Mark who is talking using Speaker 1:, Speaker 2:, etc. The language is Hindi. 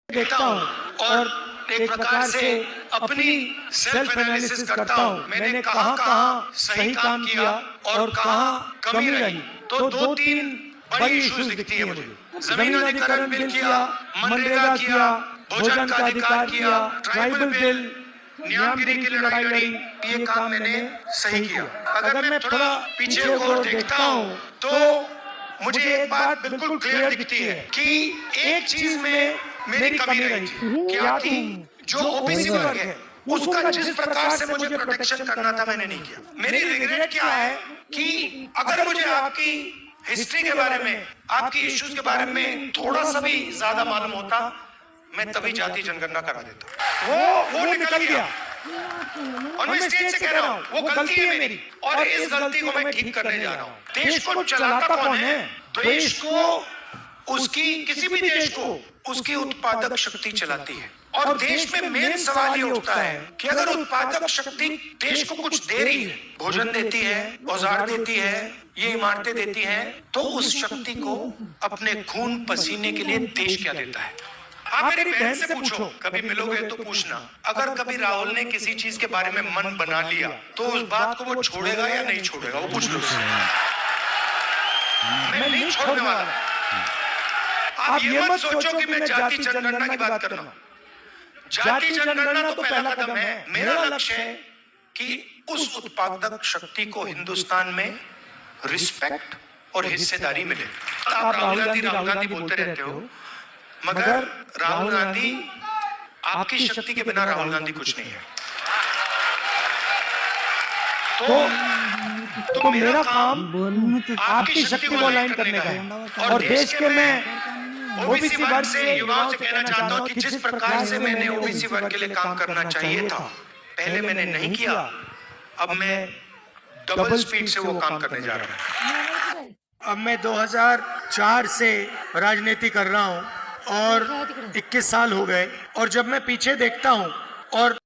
Speaker 1: देखता हूँ और एक प्रकार से अपनी सेल्फ एनालिसिस करता हूँ। मैंने कहाँ सही काम किया और कहाँ कमी रही। तो दो तीन बड़ी इश्यूज दिखती है मुझे। जमीन अधिग्रहण बिल किया, मनरेगा किया, भोजन का अधिकार किया, ट्राइबल बिल, नियमगिरी की लड़ाई लड़ी, ये काम मैंने सही किया। अगर मैं थोड़ा पीछे को देखता हूँ तो मुझे एक बात बिल्कुल क्लियर दिखती है कि एक चीज में मेरी कमी रही थी। क्या थी? जो ओबीसी वर्ग है उसका जिस प्रकार से मुझे प्रोटेक्शन करना था मैंने नहीं किया। मेरी रिग्रेट क्या है कि अगर मुझे आपकी हिस्ट्री के बारे में, आपकी इश्यूज के बारे में थोड़ा सा भी ज्यादा मालूम होता, मैं तभी जाति जनगणना करा देता। वो निकल गया और मैं स्टेज से कह रहा हूँ वो गलती है मेरी और इस गलती को मैं ठीक करने जा रहा हूँ। देश को चलाता कौन है? देश को, उसकी किसी भी देश को उसकी उत्पादक शक्ति चलाती है। और देश में मेन सवाल ये उठता है कि अगर उत्पादक शक्ति देश को कुछ दे रही है, भोजन देती है, औजार देती है, ये इमारतें देती है, तो उस शक्ति को अपने खून पसीने के लिए देश क्या देता है? आप मेरी बहन से पूछो, कभी मिलोगे तो पूछना, अगर कभी राहुल ने किसी चीज के बारे में मन बना लिया तो उस बात को वो छोड़ेगा या नहीं छोड़ेगा, वो पूछ लो। मैं नहीं छोड़ने वाला। आप ये मत सोचो कि मैं जाति जनगणना की बात कर रहा हूं। जाति जनगणना तो पहला कदम है। मेरा लक्ष्य है कि उस उत्पादक शक्ति को हिंदुस्तान में रिस्पेक्ट और हिस्सेदारी मिले। आप राहुल गांधी बोलते रहते हो, मगर राहुल गांधी, आपकी शक्ति के बिना राहुल गांधी कुछ नहीं है। तो मेरा काम आपकी शक्ति को अलाइन करने का है। और देश के मैं ओबीसी वर्ग से युवाओं से कहना चाहता हूं कि जिस प्रकार से मैंने ओबीसी वर्ग के लिए काम करना चाहिए था, पहले मैंने नहीं किया, अब मैं डबल स्पीड से वो काम करने जा रहा हूं। अब मैं 2004 से राजनीति कर रहा हूं और 21 साल हो गए। और जब मैं पीछे देखता हूं और